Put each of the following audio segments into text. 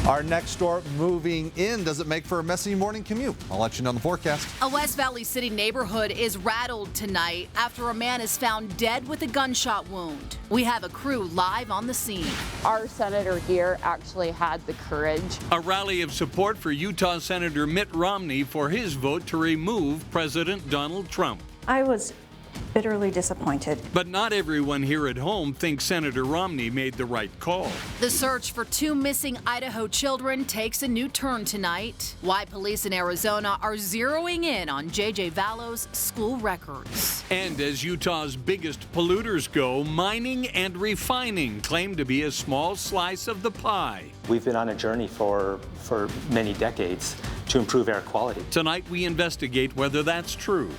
Our next storm moving in. Does it make for a messy morning commute? I'll let you know in the forecast. A West Valley City neighborhood is rattled tonight after a man is found dead with a gunshot wound. We have a crew live on the scene. Our senator here actually had the courage. A rally of support for Utah Senator Mitt Romney for his vote to remove President Donald Trump. I was bitterly disappointed. But not everyone here at home thinks Senator Romney made the right call. The search for 2 missing Idaho children takes a new turn tonight. Why police in Arizona are zeroing in on J.J. Vallo's school records. And as Utah's biggest polluters go, mining and refining claim to be a small slice of the pie. We've been on a journey for many decades to improve air quality. Tonight we investigate whether that's true.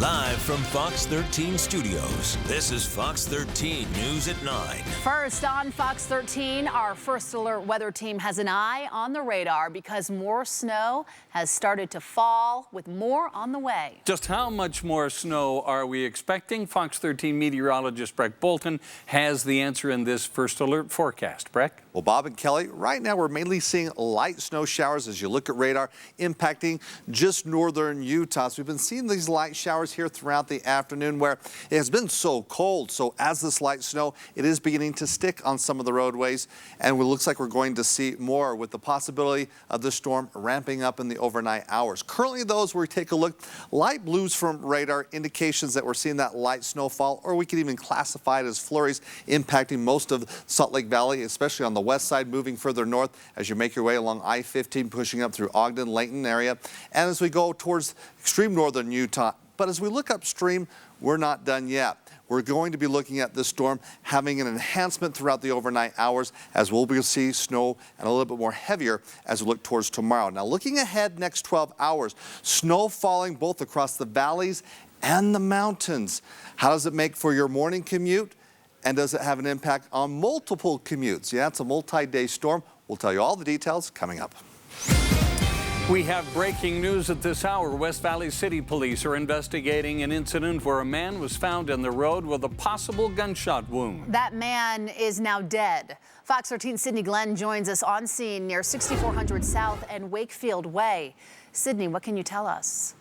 Live from Fox 13 Studios, this is Fox 13 News at 9. First on Fox 13, our First Alert weather team has an eye on the radar because more snow has started to fall, with more on the way. Just how much more snow are we expecting? Fox 13 meteorologist Breck Bolton has the answer in this First Alert forecast. Breck? Well, Bob and Kelly, right now we're mainly seeing light snow showers as you look at radar impacting just northern Utah. So we've been seeing these light showers here throughout the afternoon where it has been so cold. So as this light snow, it is beginning to stick on some of the roadways, and it looks like we're going to see more with the possibility of the storm ramping up in the overnight hours. Currently, those where we take a look, light blues from radar indications that we're seeing that light snowfall, or we could even classify it as flurries impacting most of Salt Lake Valley, especially on the west side, moving further north as you make your way along I-15, pushing up through Ogden, Layton area, and as we go towards extreme northern Utah. But as we look upstream, we're not done yet. We're going to be looking at this storm having an enhancement throughout the overnight hours, as we'll be see snow and a little bit more heavier as we look towards tomorrow. Now, looking ahead next 12 hours, snow falling both across the valleys and the mountains. How does it make for your morning commute? And does it have an impact on multiple commutes? Yeah, it's a multi-day storm. We'll tell you all the details coming up. We have breaking news at this hour. West Valley City Police are investigating an incident where a man was found in the road with a possible gunshot wound. That man is now dead. Fox 13's Sydney Glenn joins us on scene near 6400 South and Wakefield Way. Sydney, what can you tell us?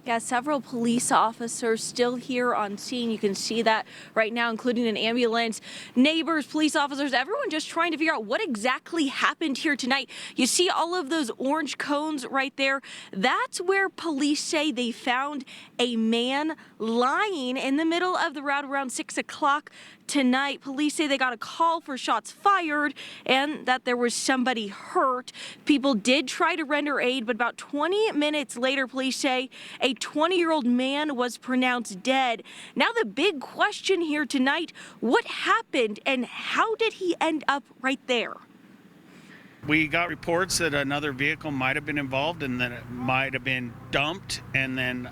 Yeah, several police officers still here on scene. You can see that right now, including an ambulance, neighbors, police officers, everyone just trying to figure out what exactly happened here tonight. You see all of those orange cones right there. That's where police say they found a man lying in the middle of the road around 6 o'clock tonight. Police say they got a call for shots fired and that there was somebody hurt. People did try to render aid, but about 20 minutes later, police say a 20-year-old man was pronounced dead. Now the big question here tonight, what happened and how did he end up right there? We got reports that another vehicle might have been involved and that it might have been dumped, and then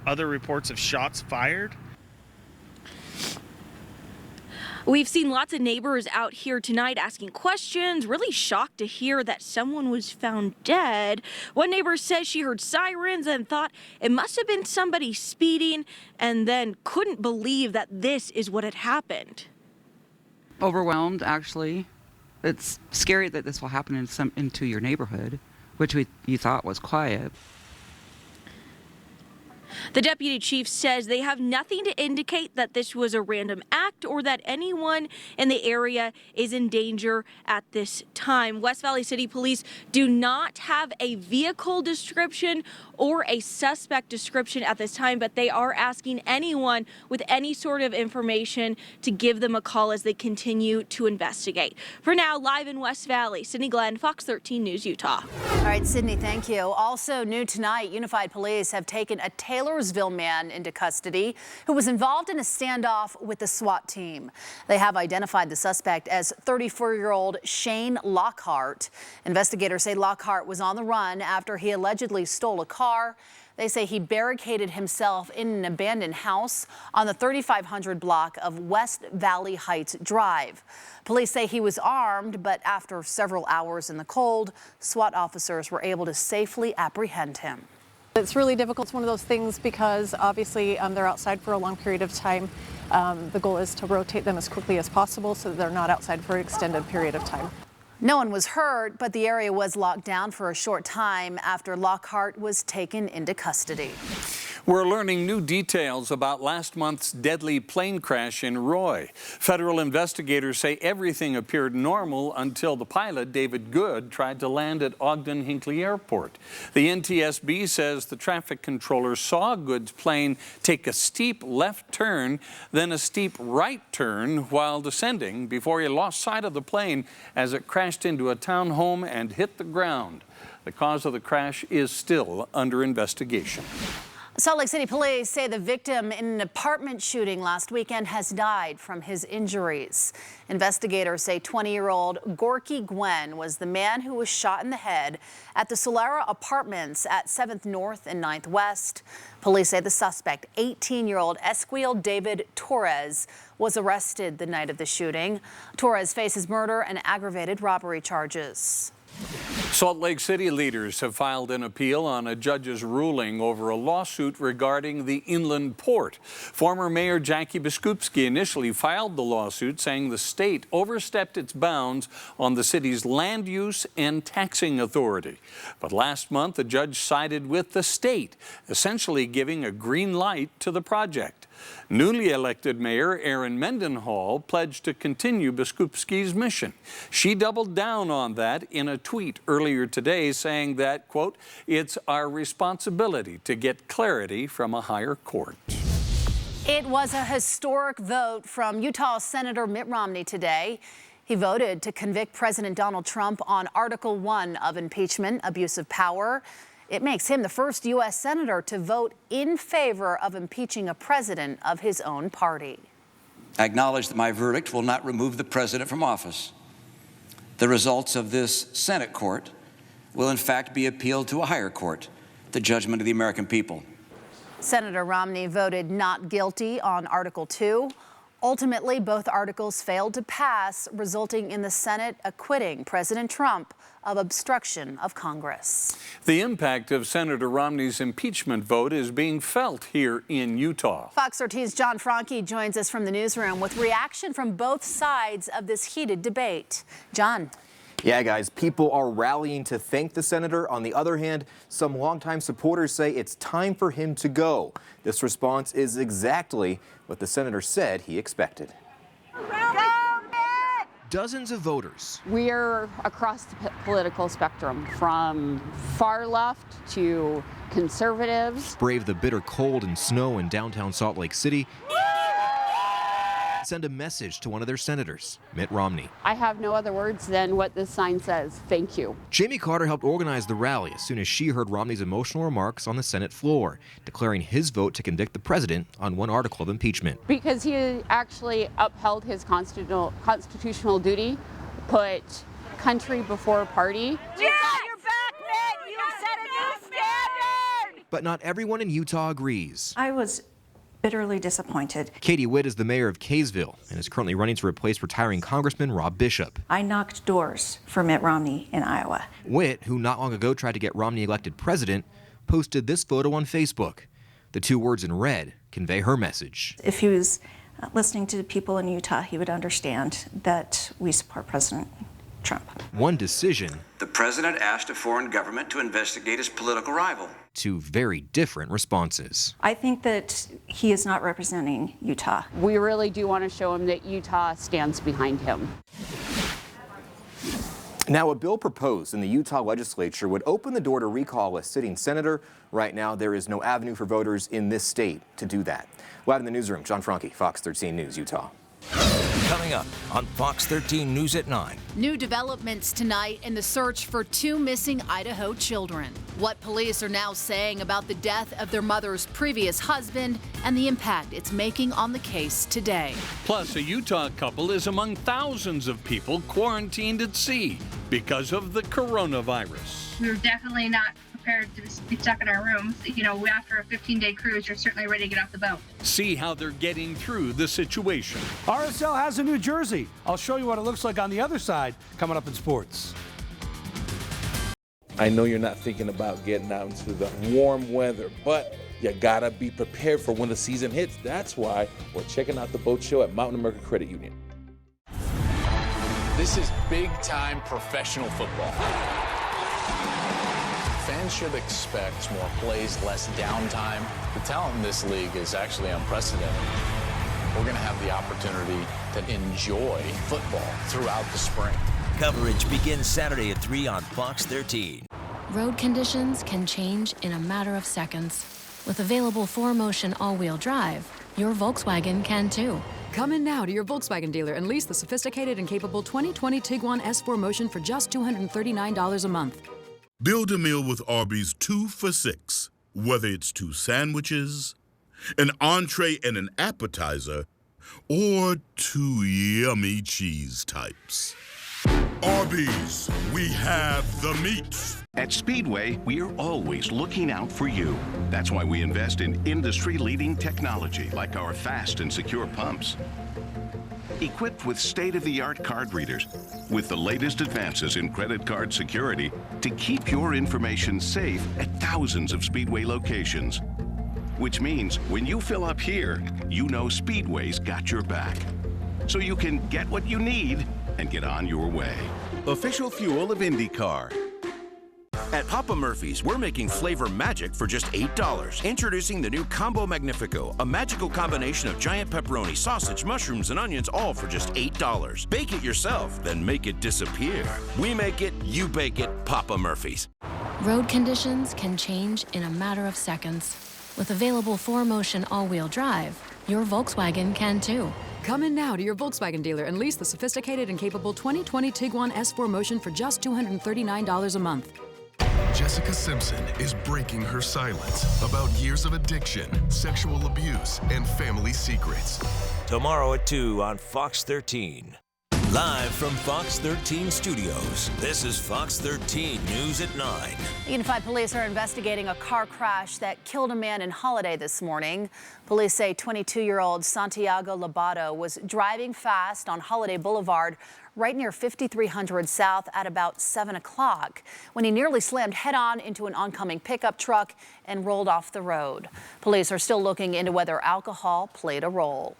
other reports of shots fired. We've seen lots of neighbors out here tonight asking questions, really shocked to hear that someone was found dead. One neighbor says she heard sirens and thought it must have been somebody speeding, and then couldn't believe that this is what had happened. Overwhelmed, actually. It's scary that this will happen into your neighborhood, which you thought was quiet. The deputy chief says they have nothing to indicate that this was a random act or that anyone in the area is in danger at this time. West Valley City Police do not have a vehicle description or a suspect description at this time, but they are asking anyone with any sort of information to give them a call as they continue to investigate. For now, live in West Valley, Sydney Glenn, Fox 13 News, Utah. All right, Sydney, thank you. Also new tonight, Unified Police have taken a Taylorsville man into custody who was involved in a standoff with the SWAT team. They have identified the suspect as 34-year-old Shane Lockhart. Investigators say Lockhart was on the run after he allegedly stole a car. They say he barricaded himself in an abandoned house on the 3500 block of West Valley Heights Drive. Police say he was armed, but after several hours in the cold, SWAT officers were able to safely apprehend him. It's really difficult. It's one of those things because obviously they're outside for a long period of time. The goal is to rotate them as quickly as possible so that they're not outside for an extended period of time. No one was hurt, but the area was locked down for a short time after Lockhart was taken into custody. We're learning new details about last month's deadly plane crash in Roy. Federal investigators say everything appeared normal until the pilot, David Good, tried to land at Ogden-Hinckley Airport. The NTSB says the traffic controller saw Good's plane take a steep left turn, then a steep right turn while descending before he lost sight of the plane as it crashed into a townhome and hit the ground. The cause of the crash is still under investigation. Salt Lake City police say the victim in an apartment shooting last weekend has died from his injuries. Investigators say 20-year-old Gorky Gwen was the man who was shot in the head at the Solera Apartments at 7th North and 9th West. Police say the suspect, 18-year-old Esquiel David Torres, was arrested the night of the shooting. Torres faces murder and aggravated robbery charges. Salt Lake City leaders have filed an appeal on a judge's ruling over a lawsuit regarding the inland port. Former Mayor Jackie Biskupski initially filed the lawsuit saying the state overstepped its bounds on the city's land use and taxing authority. But last month, a judge sided with the state, essentially giving a green light to the project. Newly elected Mayor Erin Mendenhall pledged to continue Biskupski's mission. She doubled down on that in a tweet earlier today, saying that, quote, "It's our responsibility to get clarity from a higher court." It was a historic vote from Utah Senator Mitt Romney today. He voted to convict President Donald Trump on Article 1 of impeachment, abuse of power. It makes him the first U.S. senator to vote in favor of impeaching a president of his own party. I acknowledge that my verdict will not remove the president from office. The results of this Senate court will in fact be appealed to a higher court, the judgment of the American people. Senator Romney voted not guilty on Article 2. Ultimately, both articles failed to pass, resulting in the Senate acquitting President Trump of obstruction of Congress. The impact of Senator Romney's impeachment vote is being felt here in Utah. Fox 13's John Franke joins us from the newsroom with reaction from both sides of this heated debate. John. Yeah, guys, people are rallying to thank the senator. On the other hand, some longtime supporters say it's time for him to go. This response is exactly what the senator said he expected. Dozens of voters. We're across the political spectrum, from far left to conservatives. Brave the bitter cold and snow in downtown Salt Lake City. Send a message to one of their senators, Mitt Romney. I have no other words than what this sign says. Thank you. Jamie Carter helped organize the rally as soon as she heard Romney's emotional remarks on the Senate floor, declaring his vote to convict the president on one article of impeachment. Because he actually upheld his constitutional duty, put country before party. Yeah, you're back, Mitt. You set a new standard. But not everyone in Utah agrees. I was bitterly disappointed. Katie Witt is the mayor of Kaysville and is currently running to replace retiring Congressman Rob Bishop. I knocked doors for Mitt Romney in Iowa. Witt, who not long ago tried to get Romney elected president, posted this photo on Facebook. The two words in red convey her message. If he was listening to people in Utah, he would understand that we support President Trump. One decision. The president asked a foreign government to investigate his political rival. Two very different responses. I think that he is not representing Utah. We really do want to show him that Utah stands behind him. Now, a bill proposed in the Utah legislature would open the door to recall a sitting senator. Right now, there is no avenue for voters in this state to do that. Live in the newsroom, John Franke, Fox 13 News, Utah. Coming up on Fox 13 News at 9. New developments tonight in the search for two missing Idaho children. What police are now saying about the death of their mother's previous husband and the impact it's making on the case today. Plus, a Utah couple is among thousands of people quarantined at sea because of the coronavirus. We were definitely not prepared to be stuck in our rooms. You know, after a 15-day cruise, you're certainly ready to get off the boat. See how they're getting through the situation. RSL has a New Jersey. I'll show you what it looks like on the other side coming up in sports. I know you're not thinking about getting out into the warm weather, but you gotta be prepared for when the season hits. That's why we're checking out the boat show at Mountain America Credit Union. This is big-time professional football. Fans should expect more plays, less downtime. The talent in this league is actually unprecedented. We're going to have the opportunity to enjoy football throughout the spring. Coverage begins Saturday at 3 on Fox 13. Road conditions can change in a matter of seconds. With available 4Motion all-wheel drive, your Volkswagen can too. Come in now to your Volkswagen dealer and lease the sophisticated and capable 2020 Tiguan S4 Motion for just $239 a month. Build a meal with Arby's 2 for $6. Whether it's 2 sandwiches, an entree and an appetizer, or 2 yummy cheese types. Arby's, we have the meats. At Speedway, we're always looking out for you. That's why we invest in industry-leading technology like our fast and secure pumps. Equipped with state-of-the-art card readers, with the latest advances in credit card security to keep your information safe at thousands of Speedway locations. Which means when you fill up here, you know Speedway's got your back. So you can get what you need and get on your way. Official fuel of IndyCar. At Papa Murphy's, we're making flavor magic for just $8. Introducing the new Combo Magnifico, a magical combination of giant pepperoni, sausage, mushrooms, and onions, all for just $8. Bake it yourself, then make it disappear. We make it, you bake it, Papa Murphy's. Road conditions can change in a matter of seconds. With available 4Motion all-wheel drive, your Volkswagen can too. Come in now to your Volkswagen dealer and lease the sophisticated and capable 2020 Tiguan S4 Motion for just $239 a month. Jessica Simpson is breaking her silence about years of addiction, sexual abuse, and family secrets. Tomorrow at 2 on Fox 13. Live from Fox 13 Studios, this is Fox 13 News at 9. Unified Police are investigating a car crash that killed a man in Holiday this morning. Police say 22-year-old Santiago Lobato was driving fast on Holiday Boulevard right near 5300 South at about 7 o'clock when he nearly slammed head-on into an oncoming pickup truck and rolled off the road. Police are still looking into whether alcohol played a role.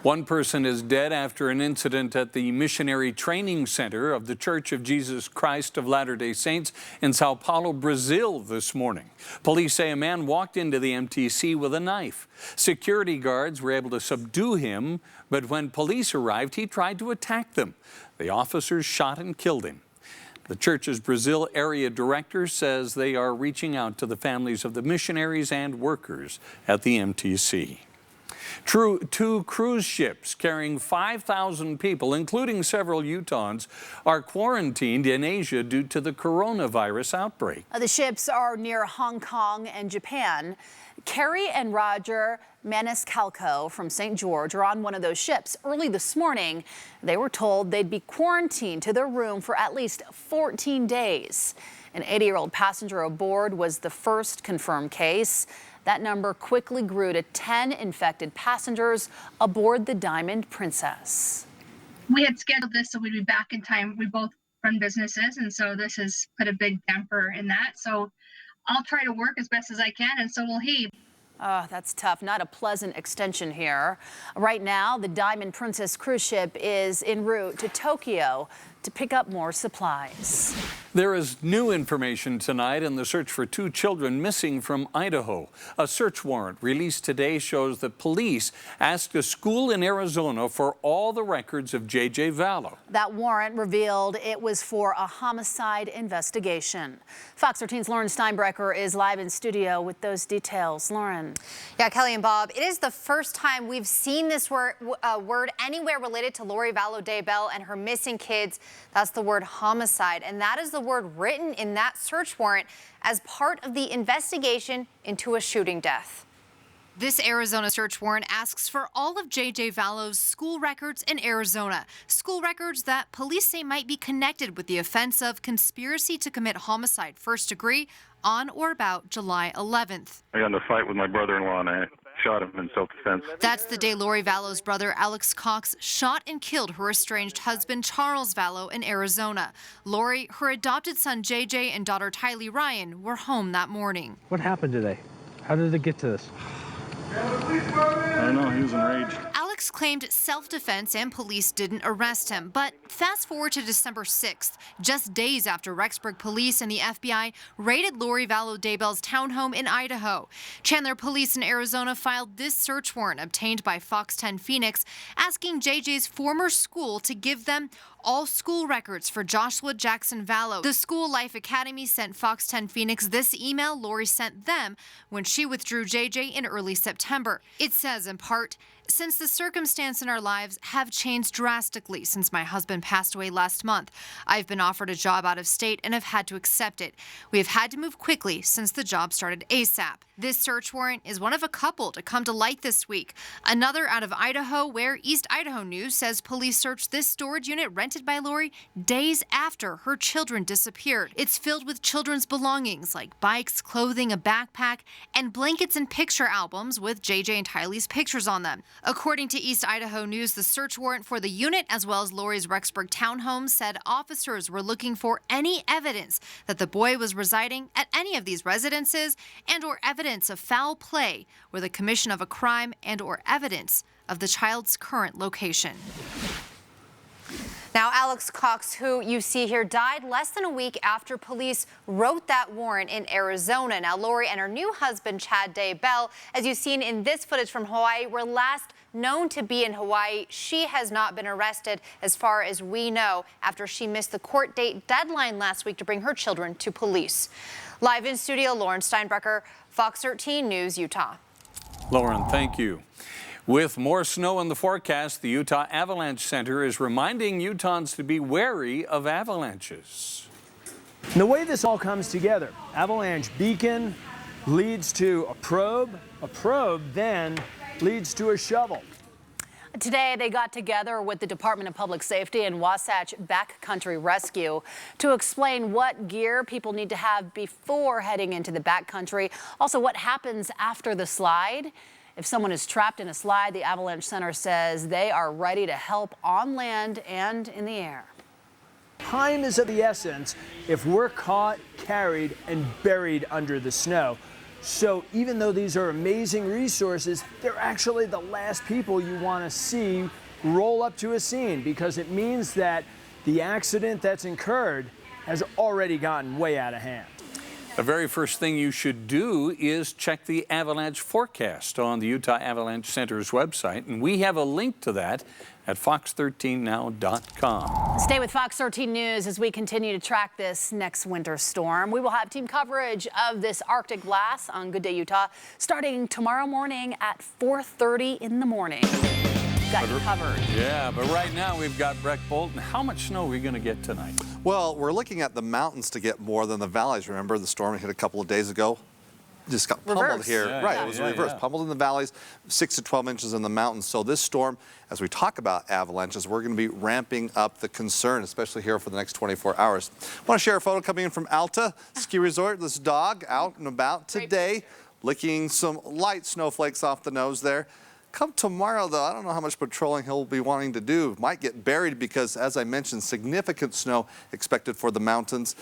One person is dead after an incident at the Missionary Training Center of the Church of Jesus Christ of Latter-day Saints in Sao Paulo, Brazil this morning. Police say a man walked into the MTC with a knife. Security guards were able to subdue him, but when police arrived, he tried to attack them. The officers shot and killed him. The church's Brazil area director says they are reaching out to the families of the missionaries and workers at the MTC. Two cruise ships carrying 5,000 people, including several Utahns, are quarantined in Asia due to the coronavirus outbreak. The ships are near Hong Kong and Japan. Carrie and Roger Maniscalco from St. George are on one of those ships. Early this morning, they were told they'd be quarantined to their room for at least 14 days. An 80-year-old passenger aboard was the first confirmed case. That number quickly grew to 10 infected passengers aboard the Diamond Princess. We had scheduled this so we'd be back in time. We both run businesses, and so this has put a big damper in that. So I'll try to work as best as I can, and so will he. Oh, that's tough. Not a pleasant extension here. Right now, the Diamond Princess cruise ship is en route to Tokyo to pick up more supplies. There is new information tonight in the search for 2 children missing from Idaho. A search warrant released today shows that police asked a school in Arizona for all the records of J.J. Vallow. That warrant revealed it was for a homicide investigation. Fox 13's Lauren Steinbrecher is live in studio with those details. Lauren. Yeah, Kelly and Bob, it is the first time we've seen this word anywhere related to Lori Vallow Daybell and her missing kids. That's the word homicide, and that is the word written in that search warrant as part of the investigation into a shooting death. This Arizona search warrant asks for all of J.J. Vallow's school records in Arizona. School records that police say might be connected with the offense of conspiracy to commit homicide first degree on or about July 11th. I got in a fight with my brother-in-law and I shot him in self-defense. That's the day Lori Vallow's brother Alex Cox shot and killed her estranged husband Charles Vallow in Arizona. Lori, her adopted son JJ, and daughter Tylee Ryan were home that morning. What happened today? How did it get to this? I don't know, he was enraged. Alex Phoenix claimed self-defense and police didn't arrest him. But fast forward to December 6th, just days after Rexburg police and the FBI raided Lori Vallow Daybell's townhome in Idaho. Chandler police in Arizona filed this search warrant obtained by Fox 10 Phoenix, asking JJ's former school to give them all school records for Joshua Jackson Vallow. The School Life Academy sent Fox 10 Phoenix this email Lori sent them when she withdrew JJ in early September. It says, in part, "Since the circumstances in our lives have changed drastically since my husband passed away last month, I've been offered a job out of state and have had to accept it. We have had to move quickly since the job started ASAP." This search warrant is one of a couple to come to light this week. Another out of Idaho, where East Idaho News says police searched this storage unit rented by Lori days after her children disappeared. It's filled with children's belongings like bikes, clothing, a backpack, and blankets and picture albums with JJ and Tylee's pictures on them. According to East Idaho News, the search warrant for the unit, as well as Lori's Rexburg townhome, said officers were looking for any evidence that the boy was residing at any of these residences and/or evidence of foul play or the commission of a crime and/or evidence of the child's current location. Now, Alex Cox, who you see here, died less than a week after police wrote that warrant in Arizona. Now, Lori and her new husband, Chad Daybell, as you've seen in this footage from Hawaii, were last known to be in Hawaii. She has not been arrested, as far as we know, after she missed the court date deadline last week to bring her children to police. Live in studio, Lauren Steinbrecher, Fox 13 News, Utah. Lauren, thank you. With more snow in the forecast, the Utah Avalanche Center is reminding Utahns to be wary of avalanches. The way this all comes together, avalanche beacon leads to a probe then leads to a shovel. Today, they got together with the Department of Public Safety and Wasatch Backcountry Rescue to explain what gear people need to have before heading into the backcountry. Also, what happens after the slide. If someone is trapped in a slide, the Avalanche Center says they are ready to help on land and in the air. Time is of the essence if we're caught, carried, and buried under the snow. So even though these are amazing resources, they're actually the last people you want to see roll up to a scene, because it means that the accident that's incurred has already gotten way out of hand. The very first thing you should do is check the avalanche forecast on the Utah Avalanche Center's website, and we have a link to that at fox13now.com. Stay with Fox 13 News as we continue to track this next winter storm. We will have team coverage of this Arctic blast on Good Day Utah starting tomorrow morning at 4:30 in the morning. Got you covered. Yeah, but right now we've got Breck Bolton. How much snow are we going to get tonight? Well, we're looking at the mountains to get more than the valleys. Remember, the storm hit a couple of days ago? Just got pummeled here. Yeah, right, it was reversed. Pummeled in the valleys, 6 to 12 inches in the mountains. So this storm, as we talk about avalanches, we're going to be ramping up the concern, especially here for the next 24 hours. I want to share a photo coming in from Alta Ski Resort. This dog out and about today, licking some light snowflakes off the nose there. Come tomorrow, though, I don't know how much patrolling he'll be wanting to do. Might get buried because, as I mentioned, significant snow expected for the mountains.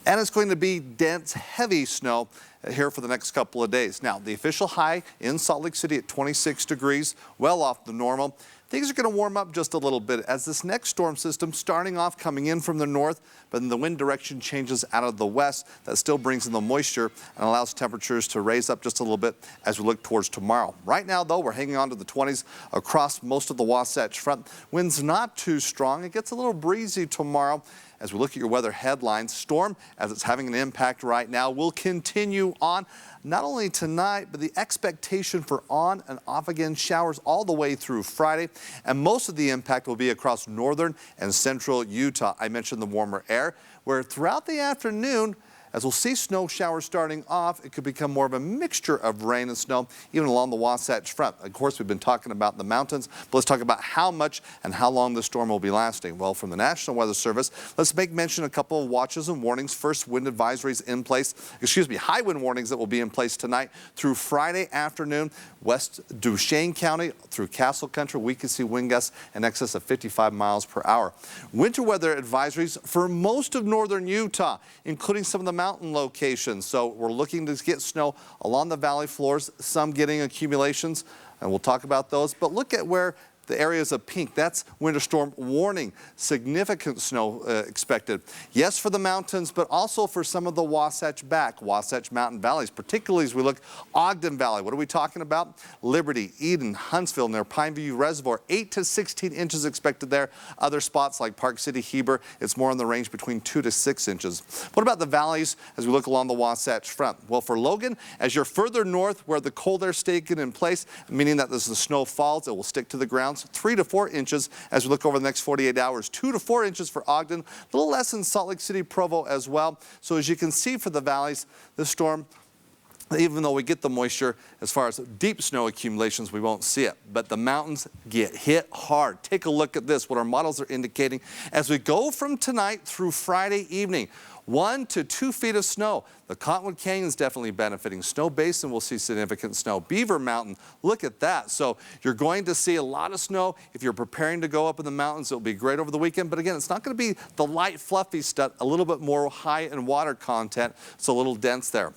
And it's going to be dense, heavy snow here for the next couple of days. Now, the official high in Salt Lake City at 26 degrees, well off the normal. Things are going to warm up just a little bit as this next storm system starting off coming in from the north, but then the wind direction changes out of the west. That still brings in the moisture and allows temperatures to raise up just a little bit as we look towards tomorrow. Right now, though, we're hanging on to the 20s across most of the Wasatch Front. Wind's not too strong. It gets a little breezy tomorrow. As we look at your weather headlines, storm, as it's having an impact right now, will continue on not only tonight, but the expectation for on and off again showers all the way through Friday. And most of the impact will be across northern and central Utah. I mentioned the warmer air, where throughout the afternoon, as we'll see snow showers starting off, it could become more of a mixture of rain and snow, even along the Wasatch Front. Of course, we've been talking about the mountains, but let's talk about how much and how long the storm will be lasting. Well, from the National Weather Service, let's make mention of a couple of watches and warnings. First, wind advisories in place, high wind warnings that will be in place tonight through Friday afternoon. West Duchesne County through Castle Country, we can see wind gusts in excess of 55 miles per hour. Winter weather advisories for most of northern Utah, including some of the mountain locations. So we're looking to get snow along the valley floors, some getting accumulations, and we'll talk about those. But look at where The areas of pink, that's winter storm warning. Significant snow expected. Yes, for the mountains, but also for some of the Wasatch Mountain valleys, particularly as we look Ogden Valley. What are we talking about? Liberty, Eden, Huntsville, near Pineview Reservoir, 8 to 16 inches expected there. Other spots like Park City, Heber, it's more in the range between 2 to 6 inches. What about the valleys as we look along the Wasatch Front? Well, for Logan, as you're further north where the cold air stays in place, meaning that as the snow falls, it will stick to the ground. 3 to 4 inches as we look over the next 48 hours. 2 to 4 inches for Ogden, a little less in Salt Lake City, Provo as well. So as you can see for the valleys, this storm, even though we get the moisture, as far as deep snow accumulations, we won't see it. But the mountains get hit hard. Take a look at this, what our models are indicating. As we go from tonight through Friday evening, 1 to 2 feet of snow. The Cottonwood Canyon is definitely benefiting. Snow Basin will see significant snow. Beaver Mountain, look at that. So you're going to see a lot of snow. If you're preparing to go up in the mountains, it'll be great over the weekend. But again, it's not going to be the light, fluffy stuff, a little bit more high in water content. It's a little dense there.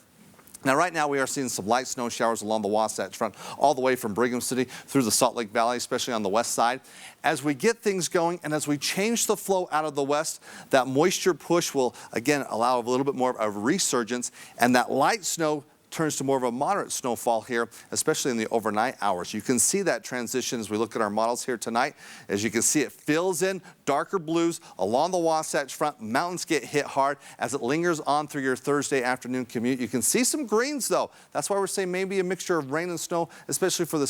Now, right now, we are seeing some light snow showers along the Wasatch Front, all the way from Brigham City through the Salt Lake Valley, especially on the west side. As we get things going and as we change the flow out of the west, that moisture push will, again, allow a little bit more of a resurgence, and that light snow turns to more of a moderate snowfall here, especially in the overnight hours. You can see that transition as we look at our models here tonight. As you can see, it fills in darker blues along the Wasatch Front. Mountains get hit hard as it lingers on through your Thursday afternoon commute. You can see some greens, though. That's why we're saying maybe a mixture of rain and snow, especially for the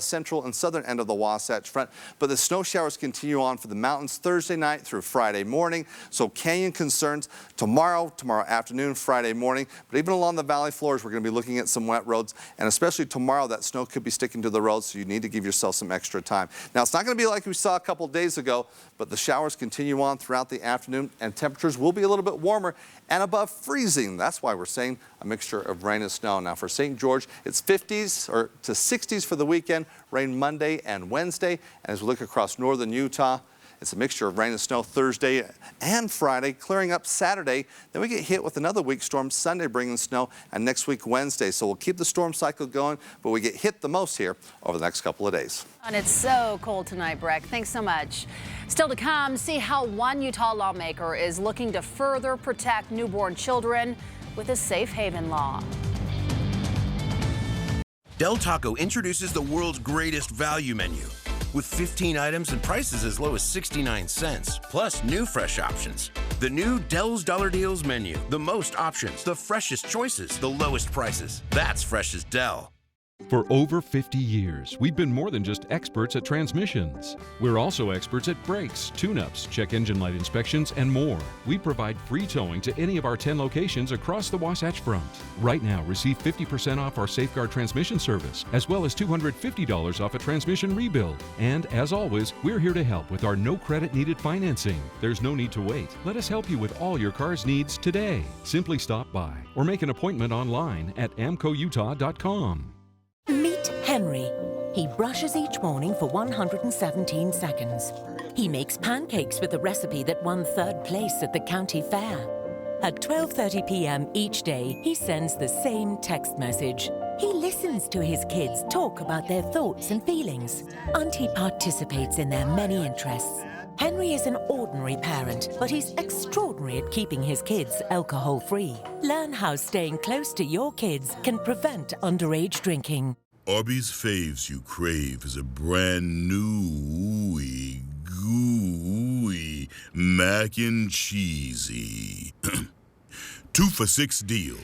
central and southern end of the Wasatch Front. But the snow showers continue on for the mountains Thursday night through Friday morning. So canyon concerns tomorrow afternoon, Friday morning. But even along the valley floors, we're going to be looking at some wet roads, and especially tomorrow, that snow could be sticking to the roads, so you need to give yourself some extra time. Now, it's not going to be like we saw a couple days ago, but the showers continue on throughout the afternoon, and temperatures will be a little bit warmer and above freezing. That's why we're saying a mixture of rain and snow. Now, for St. George, it's 50s or to 60s for the weekend, rain Monday and Wednesday. And as we look across northern Utah, it's a mixture of rain and snow Thursday and Friday, clearing up Saturday. Then we get hit with another weak storm Sunday, bringing snow, and next week Wednesday. So we'll keep the storm cycle going, but we get hit the most here over the next couple of days. And it's so cold tonight, Breck. Thanks so much. Still to come, see how one Utah lawmaker is looking to further protect newborn children with a safe haven law. Del Taco introduces the world's greatest value menu, with 15 items and prices as low as 69 cents, plus new fresh options. The new Del's Dollar Deals menu. The most options, the freshest choices, the lowest prices. That's fresh as Del. For over 50 years, we've been more than just experts at transmissions. We're also experts at brakes, tune-ups, check engine light inspections, and more. We provide free towing to any of our 10 locations across the Wasatch Front. Right now, receive 50% off our Safeguard transmission service, as well as $250 off a transmission rebuild. And as always, we're here to help with our no credit needed financing. There's no need to wait. Let us help you with all your car's needs today. Simply stop by or make an appointment online at amcoutah.com. Meet Henry. He brushes each morning for 117 seconds. He makes pancakes with a recipe that won 3rd place at the county fair. At 12:30 p.m. each day, he sends the same text message. He listens to his kids talk about their thoughts and feelings, and he participates in their many interests. Henry is an ordinary parent, but he's extraordinary at keeping his kids alcohol-free. Learn how staying close to your kids can prevent underage drinking. Arby's Faves you crave is a brand new ooey gooey mac and cheesy 2 for $6 deal.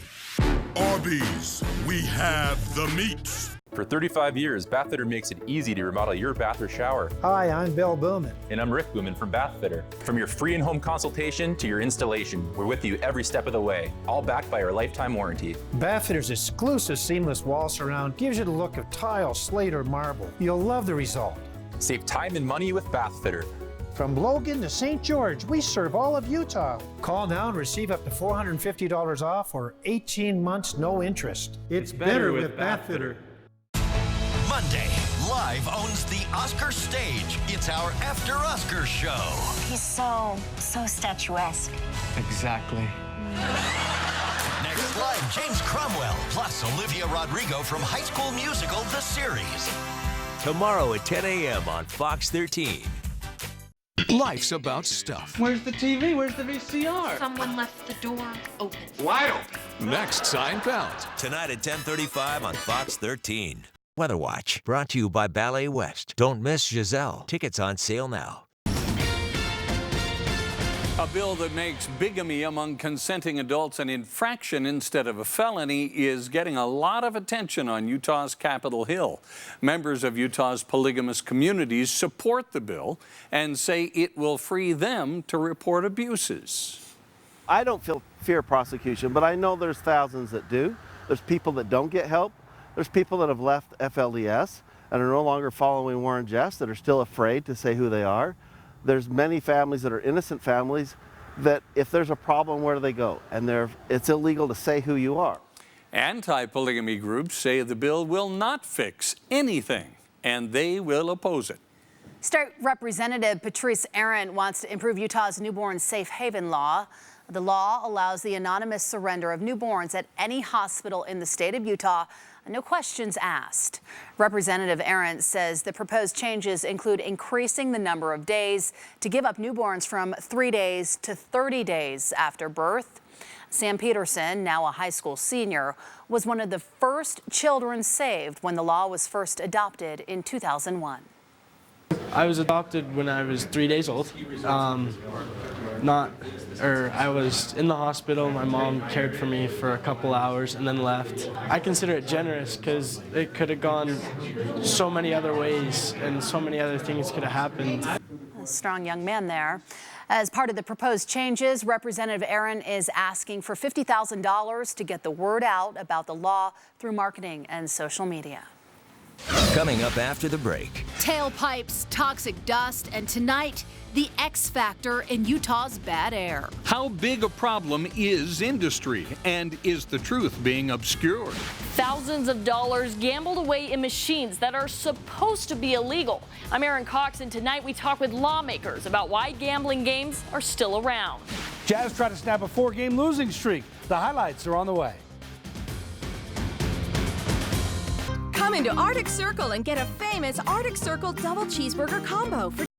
Arby's, we have the meats. For 35 years, Bathfitter makes it easy to remodel your bath or shower. Hi, I'm Bill Booman. And I'm Rick Booman from Bathfitter. From your free in-home consultation to your installation, we're with you every step of the way, all backed by our lifetime warranty. Bathfitter's exclusive seamless wall surround gives you the look of tile, slate, or marble. You'll love the result. Save time and money with Bathfitter. From Logan to St. George, we serve all of Utah. Call now and receive up to $450 off or 18 months no interest. It's better with Bathfitter. Monday, Live owns the Oscar stage. It's our After Oscars show. He's so statuesque. Exactly. Next Live, James Cromwell, plus Olivia Rodrigo from High School Musical, the series. tomorrow at 10 a.m. on Fox 13. Life's about stuff. Where's the TV? Where's the VCR? Someone left the door open. Wide open. Next, Seinfeld. Tonight at 10:35 on Fox 13. Weather Watch, brought to you by Ballet West. Don't miss Giselle. Tickets on sale now. A bill that makes bigamy among consenting adults an infraction instead of a felony is getting a lot of attention on Utah's Capitol Hill. Members of Utah's polygamous communities support the bill and say it will free them to report abuses. I don't fear prosecution, but I know there's thousands that do. There's people that don't get help. There's people that have left FLDS and are no longer following Warren Jeffs that are still afraid to say who they are. There's many families that are innocent families that if there's a problem, where do they go? And it's illegal to say who you are. Anti-polygamy groups say the bill will not fix anything, and they will oppose it. State Representative Patrice Aaron wants to improve Utah's newborn safe haven law. The law allows the anonymous surrender of newborns at any hospital in the state of Utah, no questions asked. Representative Aaron says the proposed changes include increasing the number of days to give up newborns from 3 days to 30 days after birth. Sam Peterson, now a high school senior, was one of the first children saved when the law was first adopted in 2001. I was adopted when I was 3 days old. I was in the hospital. My mom cared for me for a couple hours and then left. I consider it generous because it could have gone so many other ways and so many other things could have happened. A strong young man there. As part of the proposed changes, Representative Aaron is asking for $50,000 to get the word out about the law through marketing and social media. Coming up after the break. Tailpipes, toxic dust, and tonight, the X factor in Utah's bad air. How big a problem is industry, and is the truth being obscured? Thousands of dollars gambled away in machines that are supposed to be illegal. I'm Aaron Cox, and tonight we talk with lawmakers about why gambling games are still around. Jazz try to snap a 4-game losing streak. The highlights are on the way. Come into Arctic Circle and get a famous Arctic Circle double cheeseburger combo for